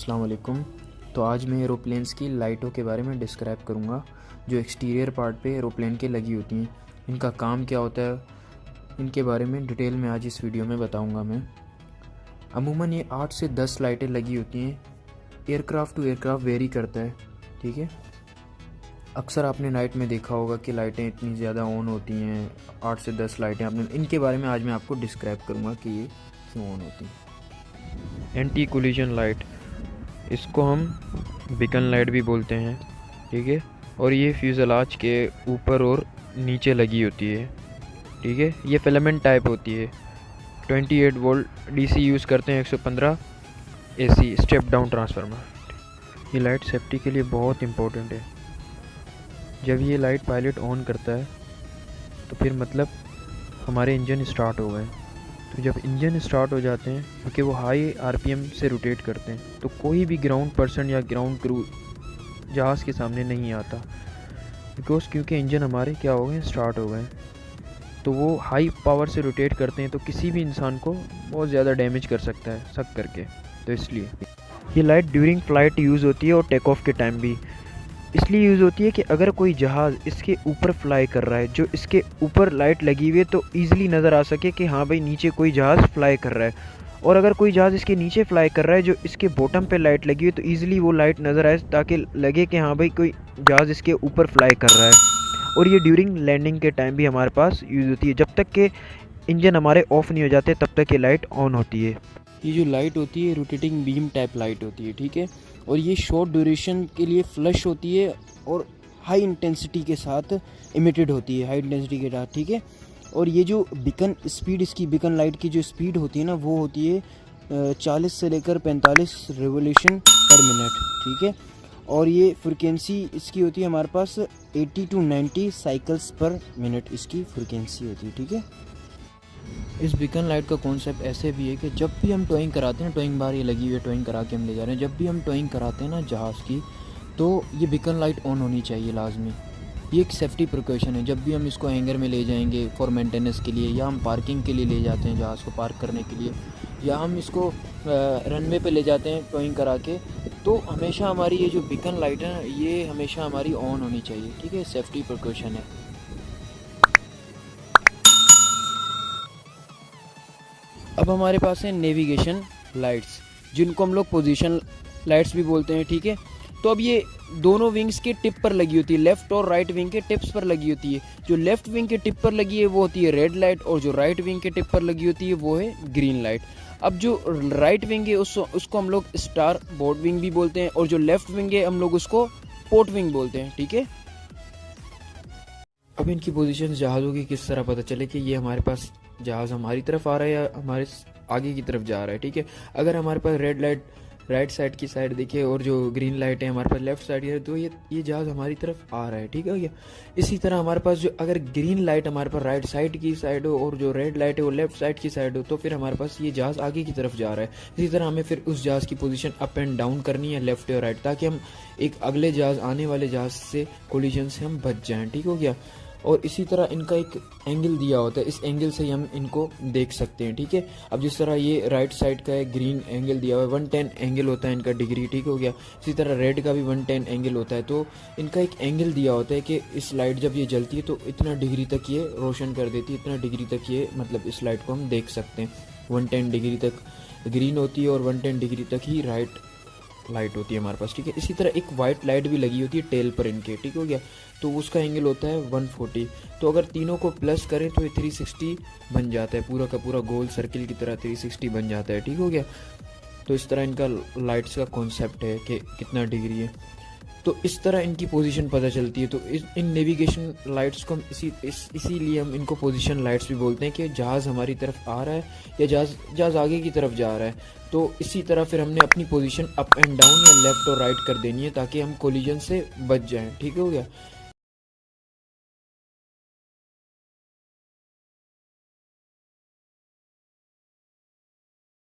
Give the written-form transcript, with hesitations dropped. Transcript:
अस्सलाम वालेकुम। तो आज मैं एरोप्लेन्स की लाइटों के बारे में डिस्क्राइब करूँगा जो एक्सटीरियर पार्ट पे एरोप्लेन के लगी होती हैं। इनका काम क्या होता है, इनके बारे में डिटेल में आज इस वीडियो में बताऊँगा मैं। अमूमन ये 8 से 10 लाइटें लगी होती हैं। एयरक्राफ्ट टू एयरक्राफ्ट वेरी करता है, ठीक है। अक्सर आपने नाइट में देखा होगा कि लाइटें इतनी ज़्यादा ऑन होती हैं, 8 से 10 लाइटें आपने, इनके बारे में आज मैं आपको डिस्क्राइब करूँगा कि ये क्यों ऑन होती हैं। एंटी कोलिजन लाइट, इसको हम बीकन लाइट भी बोलते हैं, ठीक है। और ये फ्यूज़ेलाज के ऊपर और नीचे लगी होती है, ठीक है। ये फिलामेंट टाइप होती है। 28 वोल्ट डीसी यूज़ करते हैं, 115 एसी स्टेप डाउन ट्रांसफार्मर। ये लाइट सेफ्टी के लिए बहुत इम्पोर्टेंट है। जब ये लाइट पायलट ऑन करता है तो फिर मतलब हमारे इंजन स्टार्ट हो गए। तो जब इंजन स्टार्ट हो जाते हैं, क्योंकि वो हाई आरपीएम से रोटेट करते हैं, तो कोई भी ग्राउंड पर्सन या ग्राउंड क्रू जहाज़ के सामने नहीं आता, क्योंकि इंजन हमारे क्या हो गए, स्टार्ट हो गए। तो वो हाई पावर से रोटेट करते हैं, तो किसी भी इंसान को बहुत ज़्यादा डैमेज कर सकता है शक करके। तो इसलिए ये लाइट ड्यूरिंग फ़्लाइट यूज़ होती है और टेक ऑफ के टाइम भी इसलिए यूज़ होती है कि अगर कोई जहाज़ इसके ऊपर फ्लाई कर रहा है, जो इसके ऊपर लाइट लगी हुई है, तो ईज़िली नज़र आ सके कि हाँ भाई नीचे कोई जहाज़ फ्लाई कर रहा है। और अगर कोई जहाज़ इसके नीचे फ्लाई कर रहा है, जो इसके बॉटम पे लाइट लगी हुई है, तो ईज़िली वो लाइट नज़र आए ताकि लगे कि हाँ भाई कोई जहाज़ इसके ऊपर फ्लाई कर रहा है। और ये ड्यूरिंग लैंडिंग के टाइम भी हमारे पास यूज़ होती है। जब तक के इंजन हमारे ऑफ़ नहीं हो जाते तब तक ये लाइट ऑन होती है। ये जो लाइट होती है रोटेटिंग बीम टाइप लाइट होती है, ठीक है। और ये शॉर्ट ड्यूरेशन के लिए फ्लश होती है और हाई इंटेंसिटी के साथ इमिटेड होती है, हाई इंटेंसिटी के साथ, ठीक है। और ये जो बीकन स्पीड, इसकी बीकन लाइट की जो स्पीड होती है ना, वो होती है 40 से लेकर 45 रिवोल्यूशन पर मिनट, ठीक है। और ये फ्रिक्वेंसी इसकी होती है हमारे पास 80 to 90 साइकिल्स पर मिनट इसकी फ्रिक्वेंसी होती है, ठीक है। इस बीकन लाइट का कॉन्सेप्ट ऐसे भी है कि जब भी हम टोइंग कराते हैं, टोइंग बार ये लगी हुई है, टोइंग करा के हम ले जा रहे हैं, जब भी हम टोइंग कराते हैं ना जहाज़ की, तो ये बीकन लाइट ऑन होनी चाहिए लाजमी। ये एक सेफ्टी प्रिकॉशन है। जब भी हम इसको हैंगर में ले जाएंगे फॉर मेंटेनेंस के लिए, या हम पार्किंग के लिए ले जाते हैं जहाज़ को पार्क करने के लिए, या हम इसको रनवे पे ले जाते हैं टोइंग करा के, तो हमेशा हमारी ये जो बीकन लाइट है ना, ये हमेशा हमारी ऑन होनी चाहिए, ठीक है। सेफ्टी प्रिकॉशन है। अब हमारे पास है नेविगेशन लाइट्स, जिनको हम लोग पोजीशन लाइट्स भी बोलते हैं, ठीक है। तो अब ये दोनों विंग्स के टिप पर लगी होती है, लेफ्ट और राइट विंग के टिप्स पर लगी होती है। जो लेफ्ट विंग के टिप पर लगी है वो होती है रेड लाइट, और जो राइट विंग के टिप पर लगी होती है वो है ग्रीन लाइट। अब जो राइट विंग है उसको हम लोग स्टार बोर्ड विंग भी बोलते हैं, और जो लेफ्ट विंग है हम लोग उसको पोर्ट विंग बोलते हैं, ठीक है। अब इनकी पोजीशन जहाज़ों की किस तरह पता चले कि ये हमारे पास जहाज़ हमारी तरफ आ रहा है या हमारे आगे की तरफ जा रहा है, ठीक है। अगर हमारे पास रेड लाइट राइट साइड की साइड दिखे और जो ग्रीन लाइट है हमारे पास लेफ्ट साइड है, तो ये जहाज़ हमारी तरफ आ रहा है, ठीक है क्या। इसी तरह हमारे पास जो अगर ग्रीन लाइट हमारे पास राइट साइड की साइड हो और जो रेड लाइट है वो लेफ्ट साइड की साइड हो, तो फिर हमारे पास ये जहाज़ आगे की तरफ जा रहा है। इसी तरह हमें फिर उस जहाज़ की पोजीशन अप एंड डाउन करनी है, लेफ्ट और राइट, ताकि हम एक अगले जहाज़ आने वाले जहाज़ से कोलिजन से हम बच जाएँ, ठीक हो गया। और इसी तरह इनका एक एंगल दिया होता है, इस एंगल से ही हम इनको देख सकते हैं, ठीक है। अब जिस तरह ये राइट साइड का है ग्रीन एंगल दिया हुआ है, 110 एंगल होता है इनका डिग्री, ठीक हो गया। इसी तरह रेड का भी 110 एंगल होता है। तो इनका एक एंगल दिया होता है कि इस लाइट जब ये जलती है तो इतना डिग्री तक ये रोशन कर देती है, इतना डिग्री तक ये मतलब इस लाइट को हम देख सकते हैं। 110 डिग्री तक ग्रीन होती है और 110 डिग्री तक ही राइट लाइट होती है हमारे पास, ठीक है। इसी तरह एक वाइट लाइट भी लगी होती है टेल पर इनके, ठीक हो गया। तो उसका एंगल होता है 140। तो अगर तीनों को प्लस करें तो ये 360 बन जाता है, पूरा का पूरा गोल सर्किल की तरह 360 बन जाता है, ठीक हो गया। तो इस तरह इनका लाइट्स का कॉन्सेप्ट है कि कितना डिग्री है। तो इस तरह इनकी पोजीशन पता चलती है। तो इन नेविगेशन लाइट्स को हम इसीलिए हम इनको पोजीशन लाइट्स भी बोलते हैं कि जहाज़ हमारी तरफ आ रहा है या जहाज़ आगे की तरफ जा रहा है। तो इसी तरह फिर हमने अपनी पोजीशन अप एंड डाउन या लेफ़्ट और राइट कर देनी है ताकि हम कोलिजन से बच जाएं, ठीक हो गया।